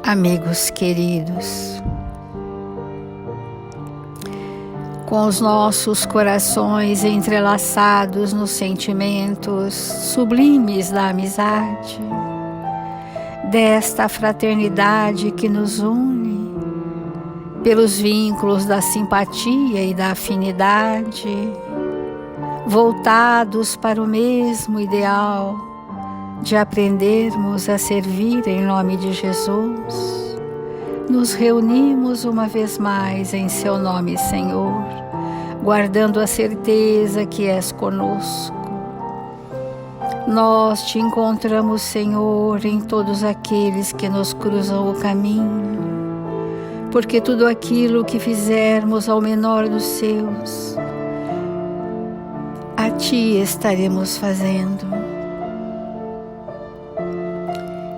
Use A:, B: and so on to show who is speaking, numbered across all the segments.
A: Amigos queridos, com os nossos corações entrelaçados nos sentimentos sublimes da amizade, desta fraternidade que nos une, pelos vínculos da simpatia e da afinidade, voltados para o mesmo ideal, de aprendermos a servir em nome de Jesus, nos reunimos uma vez mais em Seu nome, Senhor, guardando a certeza que és conosco. Nós Te encontramos, Senhor, em todos aqueles que nos cruzam o caminho, porque tudo aquilo que fizermos ao menor dos seus, a Ti estaremos fazendo.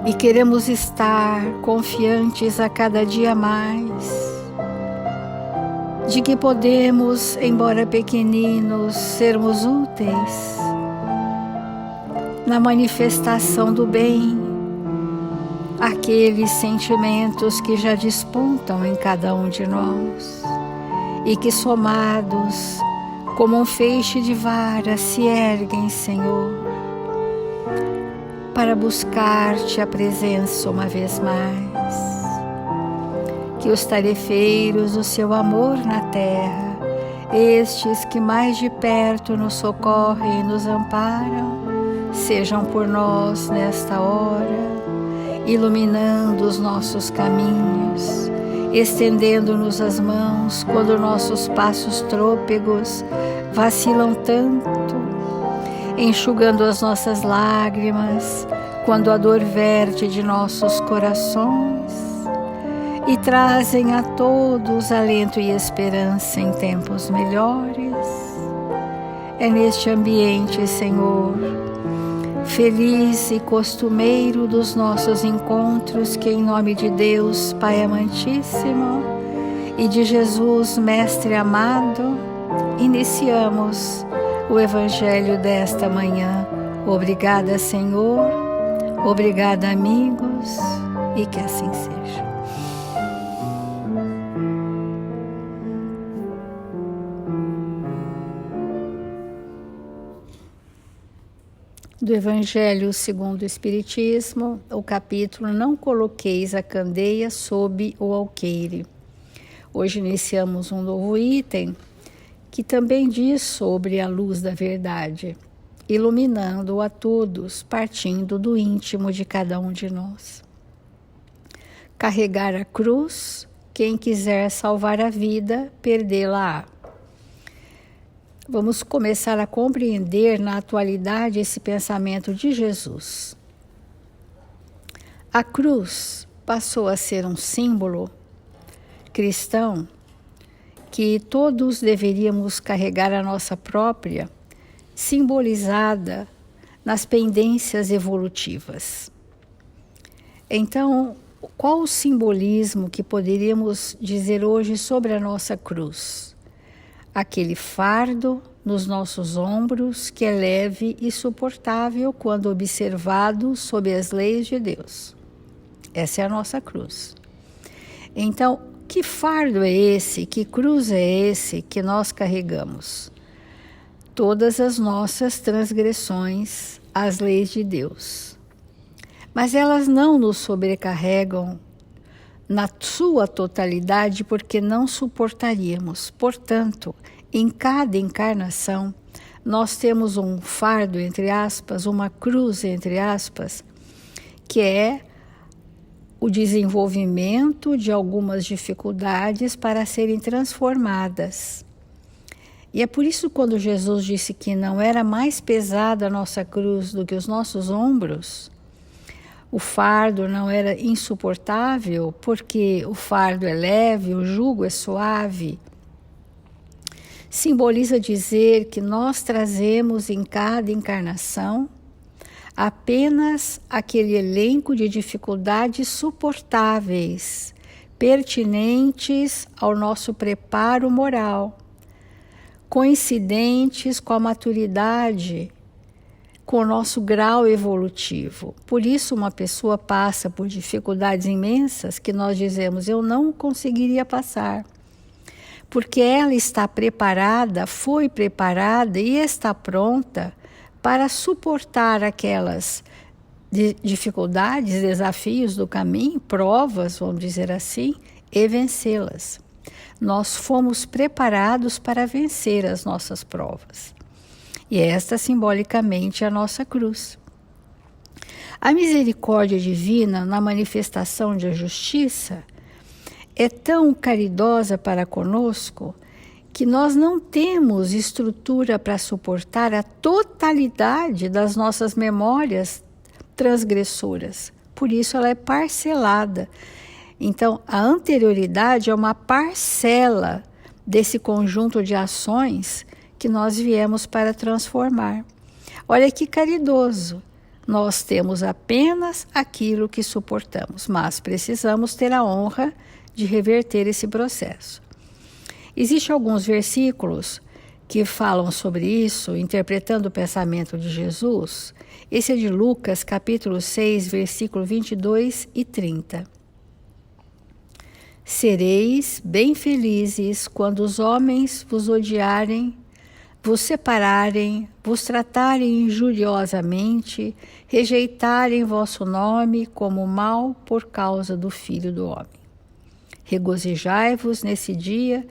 A: E queremos estar confiantes a cada dia mais de que podemos, embora pequeninos, sermos úteis na manifestação do bem, aqueles sentimentos que já despontam em cada um de nós e que, somados como um feixe de vara, se erguem, Senhor, para buscar-te a presença uma vez mais. Que os tarefeiros do seu amor na terra, estes que mais de perto nos socorrem e nos amparam, sejam por nós nesta hora, iluminando os nossos caminhos, estendendo-nos as mãos quando nossos passos trôpegos vacilam tanto, enxugando as nossas lágrimas quando a dor verte de nossos corações e trazem a todos alento e esperança em tempos melhores. É neste ambiente, Senhor, feliz e costumeiro dos nossos encontros, que em nome de Deus, Pai amantíssimo, e de Jesus, Mestre amado, iniciamos o Evangelho desta manhã. Obrigada, Senhor, obrigada, amigos, e que assim seja. Do Evangelho segundo o Espiritismo, o capítulo Não coloqueis a candeia sob o alqueire. Hoje iniciamos um novo item que também diz sobre a luz da verdade, iluminando a todos, partindo do íntimo de cada um de nós. Carregar a cruz, quem quiser salvar a vida, perdê-la-á. Vamos começar a compreender na atualidade esse pensamento de Jesus. A cruz passou a ser um símbolo cristão que todos deveríamos carregar a nossa própria, simbolizada nas pendências evolutivas. Então, qual o simbolismo que poderíamos dizer hoje sobre a nossa cruz? Aquele fardo nos nossos ombros que é leve e suportável quando observado sob as leis de Deus. Essa é a nossa cruz. Então, que fardo é esse, que cruz é esse que nós carregamos? Todas as nossas transgressões às leis de Deus. Mas elas não nos sobrecarregam na sua totalidade, porque não suportaríamos. Portanto, em cada encarnação, nós temos um fardo, entre aspas, uma cruz, entre aspas, que é o desenvolvimento de algumas dificuldades para serem transformadas. E é por isso, quando Jesus disse que não era mais pesada a nossa cruz do que os nossos ombros, o fardo não era insuportável, porque o fardo é leve, o jugo é suave. Simboliza dizer que nós trazemos em cada encarnação apenas aquele elenco de dificuldades suportáveis, pertinentes ao nosso preparo moral, coincidentes com a maturidade com o nosso grau evolutivo. Por isso, uma pessoa passa por dificuldades imensas que nós dizemos, eu não conseguiria passar. Porque ela está preparada, foi preparada e está pronta para suportar aquelas dificuldades, desafios do caminho, provas, vamos dizer assim, e vencê-las. Nós fomos preparados para vencer as nossas provas. E esta, simbolicamente, é a nossa cruz. A misericórdia divina, na manifestação de justiça, é tão caridosa para conosco que nós não temos estrutura para suportar a totalidade das nossas memórias transgressoras. Por isso ela é parcelada. Então, a anterioridade é uma parcela desse conjunto de ações que nós viemos para transformar. Olha que caridoso. Nós temos apenas aquilo que suportamos, mas precisamos ter a honra de reverter esse processo. Existem alguns versículos que falam sobre isso, interpretando o pensamento de Jesus. Esse é de Lucas, capítulo 6, versículo 22 e 30. Sereis bem felizes quando os homens vos odiarem, vos separarem, vos tratarem injuriosamente, rejeitarem vosso nome como mal por causa do Filho do Homem. Regozijai-vos nesse dia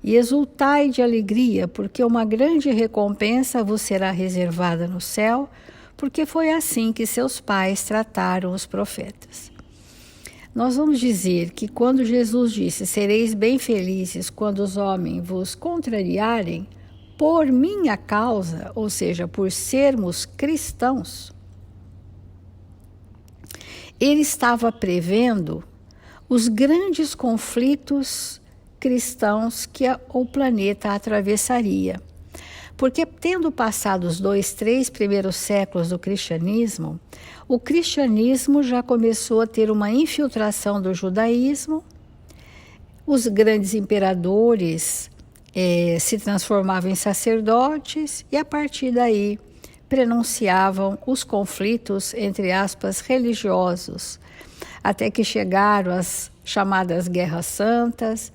A: e exultai de alegria, porque uma grande recompensa vos será reservada no céu, porque foi assim que seus pais trataram os profetas. Nós vamos dizer que quando Jesus disse, sereis bem felizes quando os homens vos contrariarem, por minha causa, ou seja, por sermos cristãos, ele estava prevendo os grandes conflitos cristãos que o planeta atravessaria. Porque tendo passado os 2, 3 primeiros séculos do cristianismo, o cristianismo já começou a ter uma infiltração do judaísmo, os grandes imperadores se transformavam em sacerdotes e a partir daí prenunciavam os conflitos, entre aspas, religiosos, até que chegaram as chamadas Guerras Santas,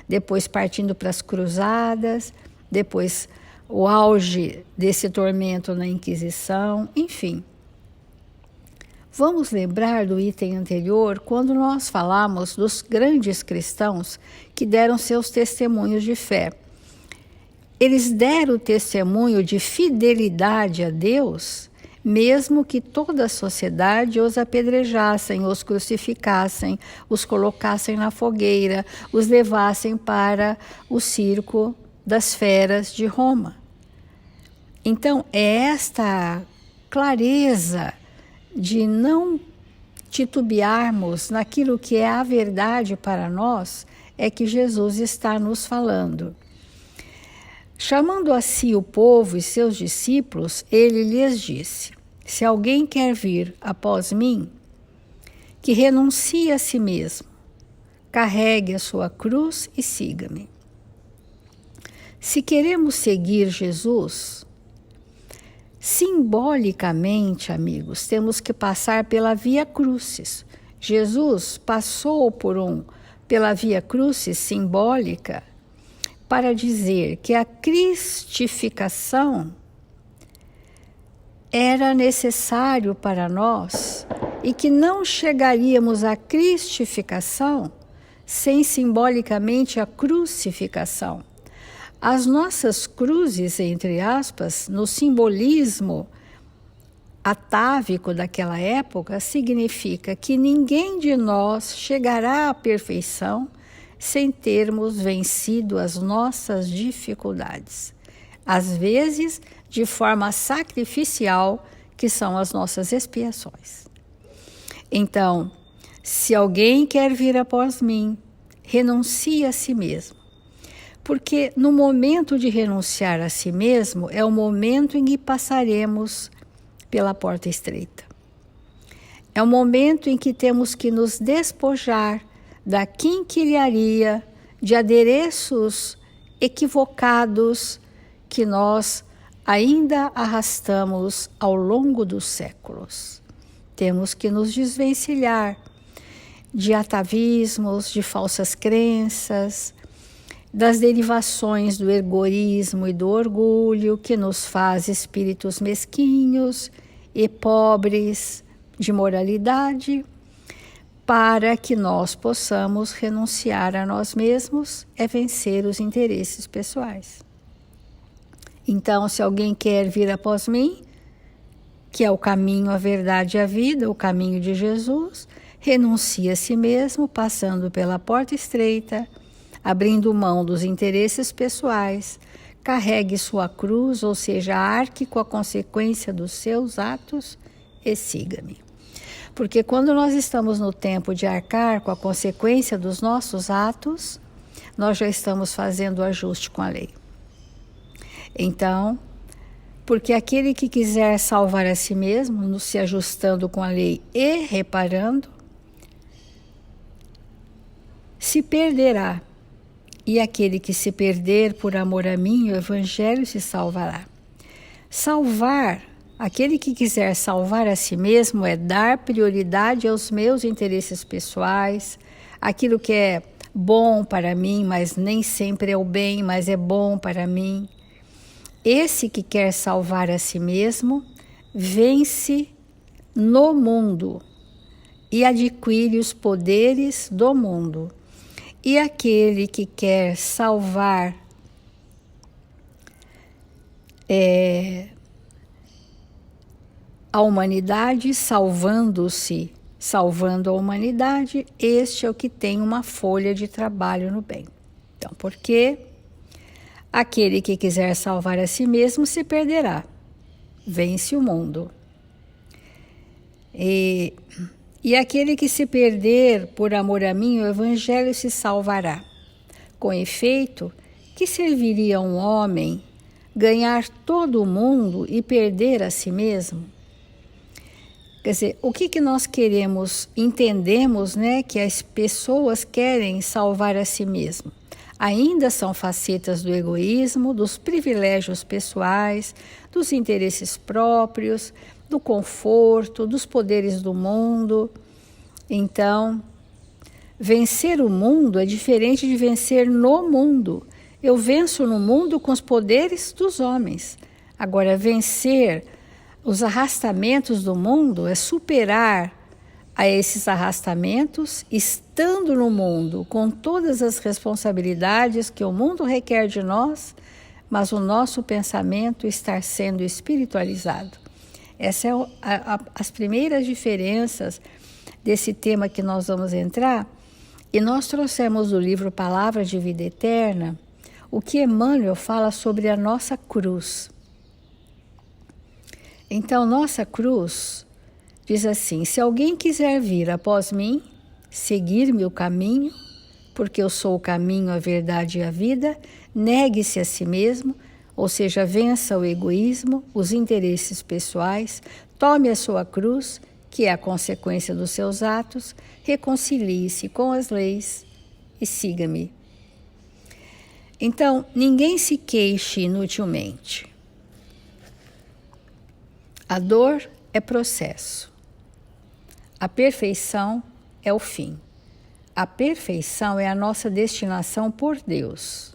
A: depois partindo para as Cruzadas, depois o auge desse tormento na Inquisição, enfim. Vamos lembrar do item anterior quando nós falamos dos grandes cristãos que deram seus testemunhos de fé. Eles deram testemunho de fidelidade a Deus, mesmo que toda a sociedade os apedrejassem, os crucificassem, os colocassem na fogueira, os levassem para o circo das feras de Roma. Então, é esta clareza de não titubearmos naquilo que é a verdade para nós, é que Jesus está nos falando. Chamando a si o povo e seus discípulos, ele lhes disse, se alguém quer vir após mim, que renuncie a si mesmo, carregue a sua cruz e siga-me. Se queremos seguir Jesus, simbolicamente, amigos, temos que passar pela Via Crucis. Jesus passou pela Via Crucis simbólica para dizer que a cristificação era necessário para nós e que não chegaríamos à cristificação sem simbolicamente a crucificação. As nossas cruzes, entre aspas, no simbolismo atávico daquela época, significa que ninguém de nós chegará à perfeição sem termos vencido as nossas dificuldades. Às vezes, de forma sacrificial, que são as nossas expiações. Então, se alguém quer vir após mim, renuncie a si mesmo. Porque no momento de renunciar a si mesmo é o momento em que passaremos pela porta estreita. É o momento em que temos que nos despojar da quinquilharia de adereços equivocados que nós ainda arrastamos ao longo dos séculos. Temos que nos desvencilhar de atavismos, de falsas crenças, das derivações do egoísmo e do orgulho que nos faz espíritos mesquinhos e pobres de moralidade, para que nós possamos renunciar a nós mesmos e vencer os interesses pessoais. Então, se alguém quer vir após mim, que é o caminho, a verdade e a vida, o caminho de Jesus, renuncie a si mesmo, passando pela porta estreita, abrindo mão dos interesses pessoais, carregue sua cruz, ou seja, arque com a consequência dos seus atos e siga-me. Porque quando nós estamos no tempo de arcar com a consequência dos nossos atos, nós já estamos fazendo o ajuste com a lei. Então, porque aquele que quiser salvar a si mesmo, se ajustando com a lei e reparando, se perderá. E aquele que se perder por amor a mim, o Evangelho se salvará. Salvar, aquele que quiser salvar a si mesmo é dar prioridade aos meus interesses pessoais, aquilo que é bom para mim, mas nem sempre é o bem, mas é bom para mim. Esse que quer salvar a si mesmo, vence no mundo e adquire os poderes do mundo. E aquele que quer salvar a humanidade, salvando-se, salvando a humanidade, este é o que tem uma folha de trabalho no bem. Então, porque aquele que quiser salvar a si mesmo se perderá, vence o mundo. E aquele que se perder por amor a mim, o Evangelho se salvará. Com efeito, que serviria a um homem ganhar todo o mundo e perder a si mesmo? Quer dizer, o que nós queremos, entendemos, né, que as pessoas querem salvar a si mesmo. Ainda são facetas do egoísmo, dos privilégios pessoais, dos interesses próprios, do conforto, dos poderes do mundo. Então, vencer o mundo é diferente de vencer no mundo. Eu venço no mundo com os poderes dos homens. Agora, vencer os arrastamentos do mundo é superar a esses arrastamentos, estando no mundo com todas as responsabilidades que o mundo requer de nós, mas o nosso pensamento estar sendo espiritualizado. Essas são as primeiras diferenças desse tema que nós vamos entrar. E nós trouxemos do livro Palavra de Vida Eterna o que Emmanuel fala sobre a nossa cruz. Então, nossa cruz diz assim: se alguém quiser vir após mim, seguir-me o caminho, porque eu sou o caminho, a verdade e a vida, negue-se a si mesmo, ou seja, vença o egoísmo, os interesses pessoais, tome a sua cruz, que é a consequência dos seus atos, reconcilie-se com as leis e siga-me. Então, ninguém se queixe inutilmente. A dor é processo. A perfeição é o fim. A perfeição é a nossa destinação por Deus.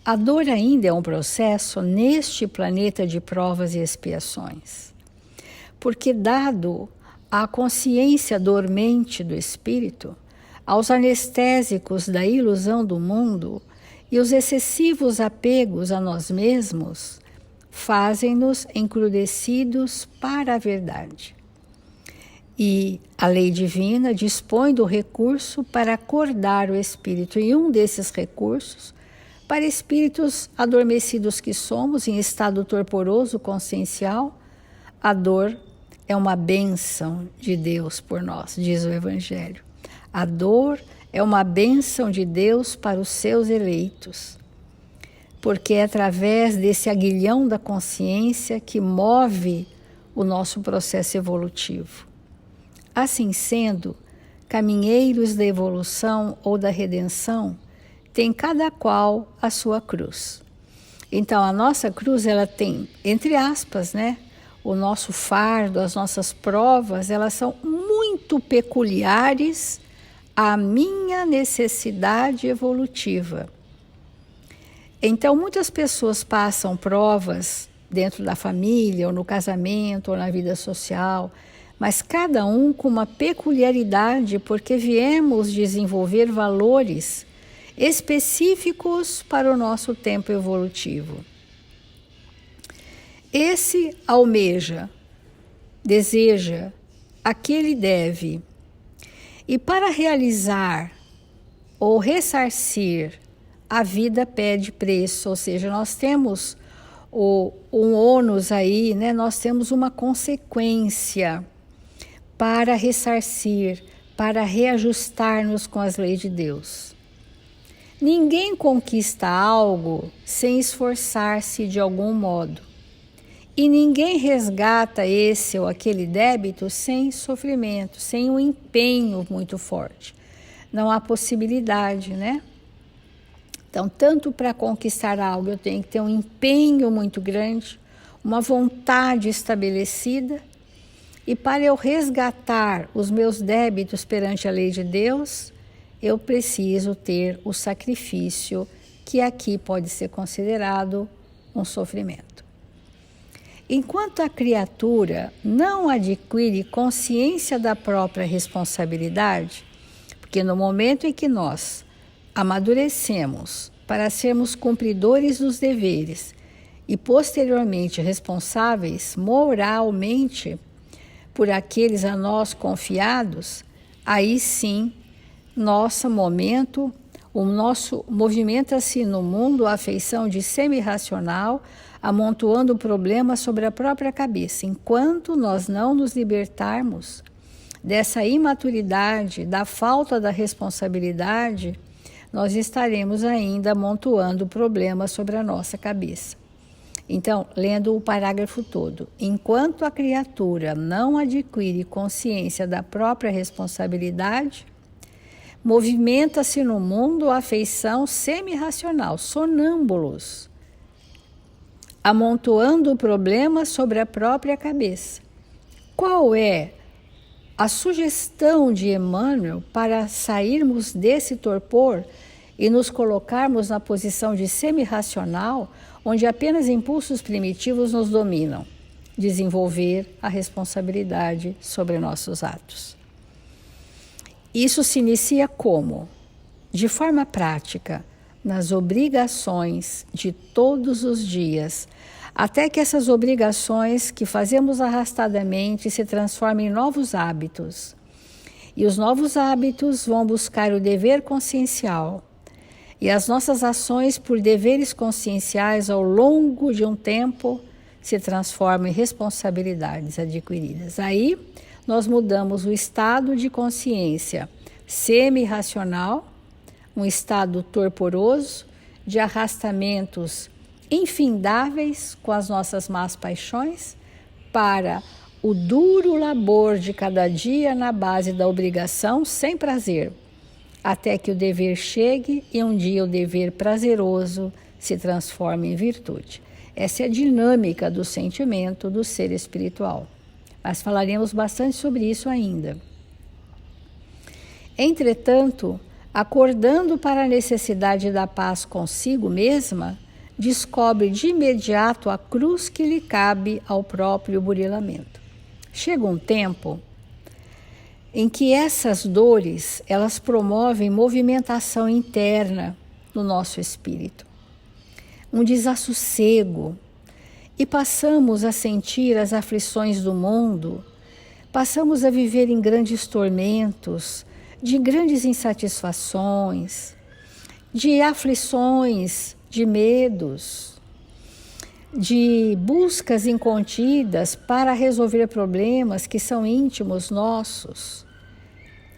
A: A dor ainda é um processo neste planeta de provas e expiações. Porque, dado a consciência dormente do espírito, aos anestésicos da ilusão do mundo e os excessivos apegos a nós mesmos, fazem-nos encrudecidos para a verdade. E a lei divina dispõe do recurso para acordar o espírito, e um desses recursos, para espíritos adormecidos que somos, em estado torporoso consciencial, a dor é uma bênção de Deus por nós, diz o Evangelho. A dor é uma bênção de Deus para os seus eleitos, porque é através desse aguilhão da consciência que move o nosso processo evolutivo. Assim sendo, caminheiros da evolução ou da redenção têm cada qual a sua cruz. Então, a nossa cruz, ela tem, entre aspas, né? O nosso fardo, as nossas provas, elas são muito peculiares à minha necessidade evolutiva. Então, muitas pessoas passam provas dentro da família, ou no casamento, ou na vida social, mas cada um com uma peculiaridade, porque viemos desenvolver valores específicos para o nosso tempo evolutivo. Esse almeja, deseja, aquele deve. E para realizar ou ressarcir, a vida pede preço, ou seja, nós temos um ônus aí, né? Nós temos uma consequência para ressarcir, para reajustar-nos com as leis de Deus. Ninguém conquista algo sem esforçar-se de algum modo. E ninguém resgata esse ou aquele débito sem sofrimento, sem um empenho muito forte. Não há possibilidade, né? Então, tanto para conquistar algo, eu tenho que ter um empenho muito grande, uma vontade estabelecida, e para eu resgatar os meus débitos perante a lei de Deus, eu preciso ter o sacrifício, que aqui pode ser considerado um sofrimento. Enquanto a criatura não adquire consciência da própria responsabilidade, porque no momento em que nós amadurecemos para sermos cumpridores dos deveres e posteriormente responsáveis moralmente por aqueles a nós confiados, aí sim o nosso movimenta-se no mundo a afeição de semi-racional, amontoando problemas sobre a própria cabeça. Enquanto nós não nos libertarmos dessa imaturidade, da falta da responsabilidade, nós estaremos ainda amontoando problemas sobre a nossa cabeça. Então, lendo o parágrafo todo, enquanto a criatura não adquire consciência da própria responsabilidade, movimenta-se no mundo a afeição semi-racional, sonâmbulos, amontoando problemas sobre a própria cabeça. Qual é a sugestão de Emmanuel para sairmos desse torpor e nos colocarmos na posição de semi-racional, onde apenas impulsos primitivos nos dominam? Desenvolver a responsabilidade sobre nossos atos. Isso se inicia como? De forma prática, nas obrigações de todos os dias, até que essas obrigações que fazemos arrastadamente se transformem em novos hábitos. E os novos hábitos vão buscar o dever consciencial. E as nossas ações por deveres conscienciais ao longo de um tempo se transformam em responsabilidades adquiridas. Aí nós mudamos o estado de consciência semi-racional, um estado torporoso, de arrastamentos infindáveis com as nossas más paixões, para o duro labor de cada dia na base da obrigação sem prazer, até que o dever chegue e um dia o dever prazeroso se transforme em virtude. Essa é a dinâmica do sentimento do ser espiritual. Mas falaremos bastante sobre isso ainda. Entretanto, acordando para a necessidade da paz consigo mesma, descobre de imediato a cruz que lhe cabe ao próprio burilamento. Chega um tempo em que essas dores, elas promovem movimentação interna no nosso espírito, um desassossego, e passamos a sentir as aflições do mundo, passamos a viver em grandes tormentos, de grandes insatisfações, de aflições, de medos, de buscas incontidas para resolver problemas que são íntimos nossos.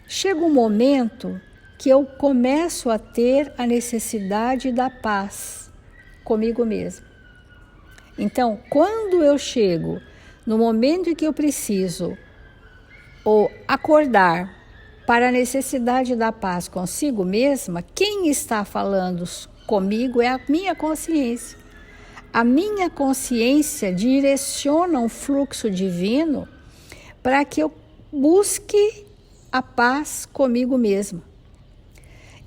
A: Chega um momento que eu começo a ter a necessidade da paz comigo mesmo. Então, quando eu chego no momento em que eu preciso ou acordar para a necessidade da paz consigo mesma, quem está falando comigo é a minha consciência. A minha consciência direciona um fluxo divino para que eu busque a paz comigo mesma.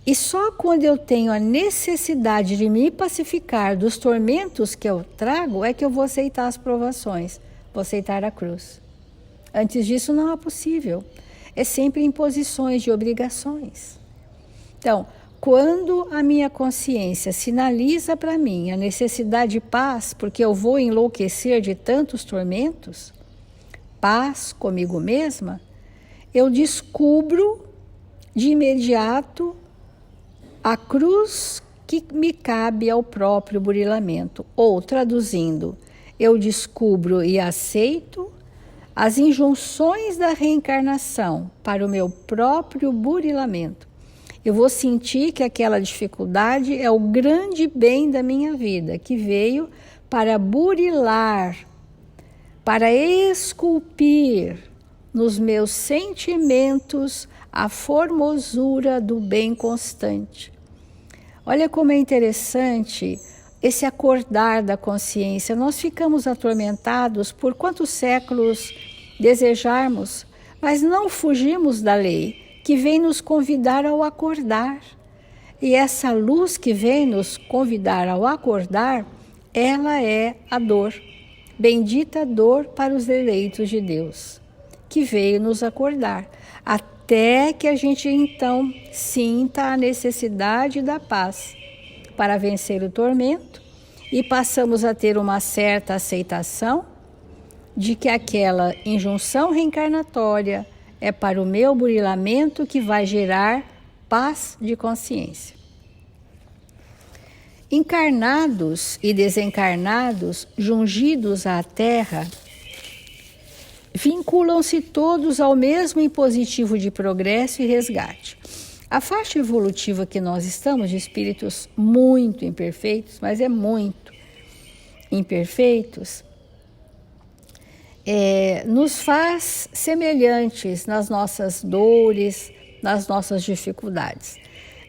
A: E só quando eu tenho a necessidade de me pacificar dos tormentos que eu trago é que eu vou aceitar as provações, vou aceitar a cruz. Antes disso não é possível. É sempre imposições de obrigações. Então, quando a minha consciência sinaliza para mim a necessidade de paz, porque eu vou enlouquecer de tantos tormentos, paz comigo mesma, eu descubro de imediato a cruz que me cabe ao próprio burilamento. Ou, traduzindo, eu descubro e aceito as injunções da reencarnação para o meu próprio burilamento. Eu vou sentir que aquela dificuldade é o grande bem da minha vida, que veio para burilar, para esculpir nos meus sentimentos a formosura do bem constante. Olha como é interessante esse acordar da consciência. Nós ficamos atormentados por quantos séculos desejarmos, mas não fugimos da lei, que vem nos convidar ao acordar. E essa luz que vem nos convidar ao acordar, ela é a dor. Bendita dor para os eleitos de Deus, que veio nos acordar. Até que a gente então sinta a necessidade da paz para vencer o tormento e passamos a ter uma certa aceitação de que aquela injunção reencarnatória é para o meu burilamento que vai gerar paz de consciência. Encarnados e desencarnados, jungidos à Terra, vinculam-se todos ao mesmo impositivo de progresso e resgate. A faixa evolutiva que nós estamos, de espíritos muito imperfeitos, mas é muito imperfeitos, nos faz semelhantes nas nossas dores, nas nossas dificuldades.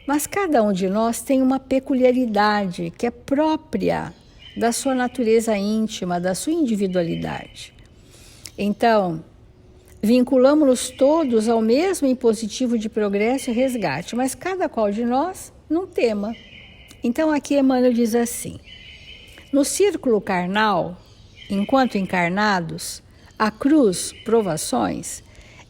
A: Mas cada um de nós tem uma peculiaridade que é própria da sua natureza íntima, da sua individualidade. Então, vinculamos-nos todos ao mesmo impositivo de progresso e resgate, mas cada qual de nós num tema. Então aqui Emmanuel diz assim: no círculo carnal, enquanto encarnados, a cruz, provações,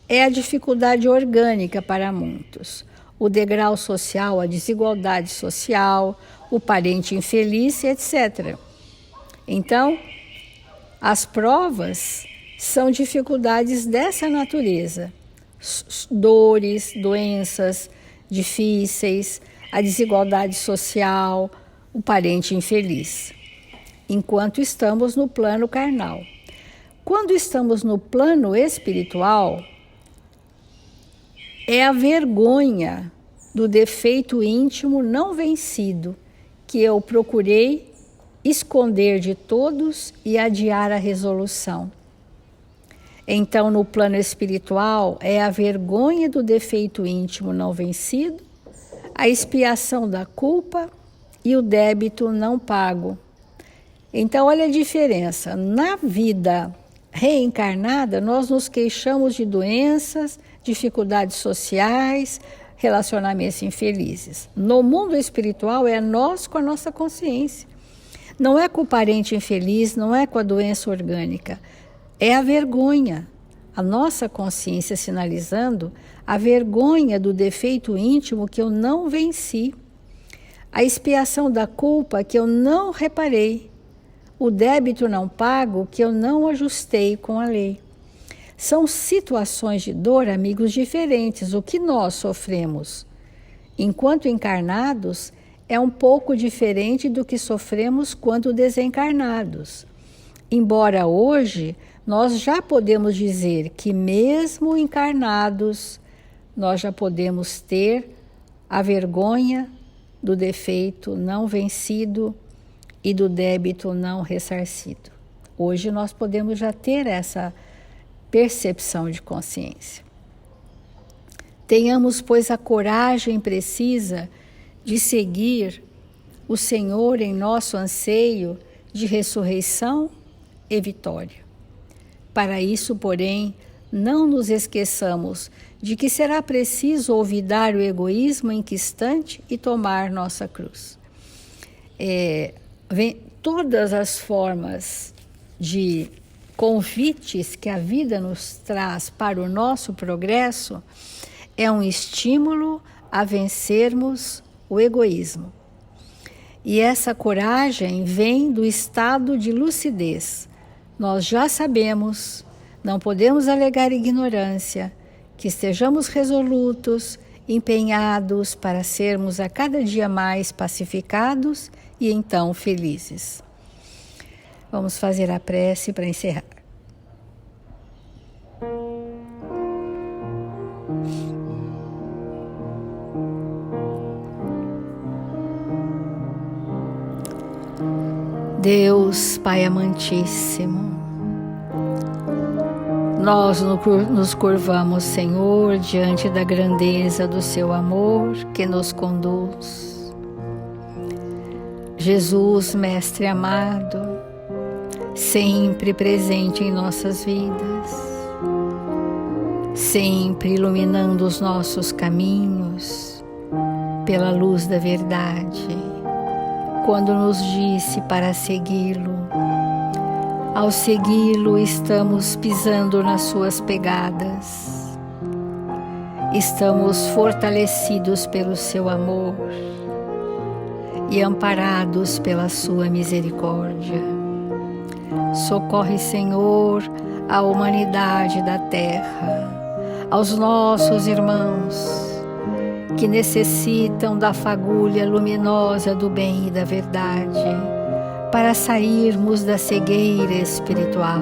A: é a dificuldade orgânica para muitos, o degrau social, a desigualdade social, o parente infeliz, etc. Então, as provas são dificuldades dessa natureza, dores, doenças difíceis, a desigualdade social, o parente infeliz, enquanto estamos no plano carnal. Quando estamos no plano espiritual, é a vergonha do defeito íntimo não vencido que eu procurei esconder de todos e adiar a resolução. Então, no plano espiritual, é a vergonha do defeito íntimo não vencido, a expiação da culpa e o débito não pago. Então, olha a diferença. Na vida reencarnada, nós nos queixamos de doenças, dificuldades sociais, relacionamentos infelizes. No mundo espiritual, é nós com a nossa consciência. Não é com o parente infeliz, não é com a doença orgânica. É a vergonha, a nossa consciência sinalizando a vergonha do defeito íntimo que eu não venci, a expiação da culpa que eu não reparei, o débito não pago que eu não ajustei com a lei. São situações de dor, amigos, diferentes. O que nós sofremos enquanto encarnados é um pouco diferente do que sofremos quando desencarnados. Embora hoje nós já podemos dizer que mesmo encarnados, nós já podemos ter a vergonha do defeito não vencido e do débito não ressarcido. Hoje nós podemos já ter essa percepção de consciência. Tenhamos, pois, a coragem precisa de seguir o Senhor em nosso anseio de ressurreição e vitória. Para isso, porém, não nos esqueçamos de que será preciso olvidar o egoísmo inquistante e tomar nossa cruz. Todas as formas de convites que a vida nos traz para o nosso progresso é um estímulo a vencermos o egoísmo. E essa coragem vem do estado de lucidez. Nós já sabemos, não podemos alegar ignorância, que estejamos resolutos, empenhados para sermos a cada dia mais pacificados e então felizes. Vamos fazer a prece para encerrar. Deus, Pai amantíssimo, nós nos curvamos, Senhor, diante da grandeza do Seu amor que nos conduz. Jesus, Mestre amado, sempre presente em nossas vidas, sempre iluminando os nossos caminhos pela luz da verdade, quando nos disse para segui-lo. Ao segui-lo, estamos pisando nas suas pegadas, estamos fortalecidos pelo seu amor e amparados pela sua misericórdia. Socorre, Senhor, a humanidade da terra, aos nossos irmãos que necessitam da fagulha luminosa do bem e da verdade para sairmos da cegueira espiritual.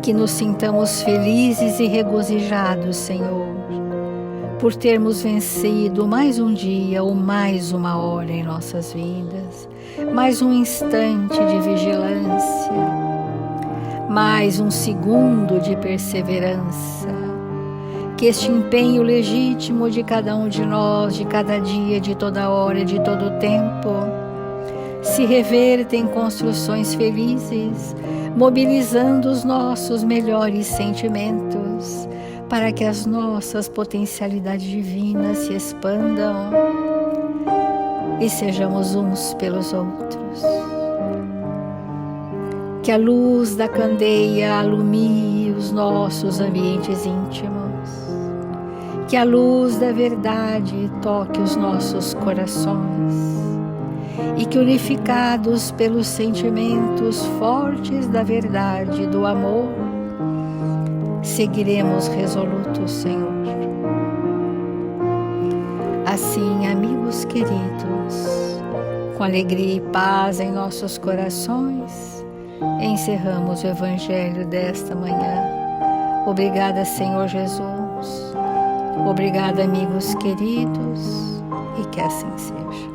A: Que nos sintamos felizes e regozijados, Senhor, por termos vencido mais um dia ou mais uma hora em nossas vidas, mais um instante de vigilância, mais um segundo de perseverança. Que este empenho legítimo de cada um de nós, de cada dia, de toda hora, de todo o tempo, se reverta em construções felizes, mobilizando os nossos melhores sentimentos, para que as nossas potencialidades divinas se expandam e sejamos uns pelos outros. Que a luz da candeia alumie os nossos ambientes íntimos. Que a luz da verdade toque os nossos corações e que, unificados pelos sentimentos fortes da verdade e do amor, seguiremos resolutos, Senhor. Assim, amigos queridos, com alegria e paz em nossos corações, encerramos o Evangelho desta manhã. Obrigada, Senhor Jesus. Obrigada, amigos queridos, e que assim seja.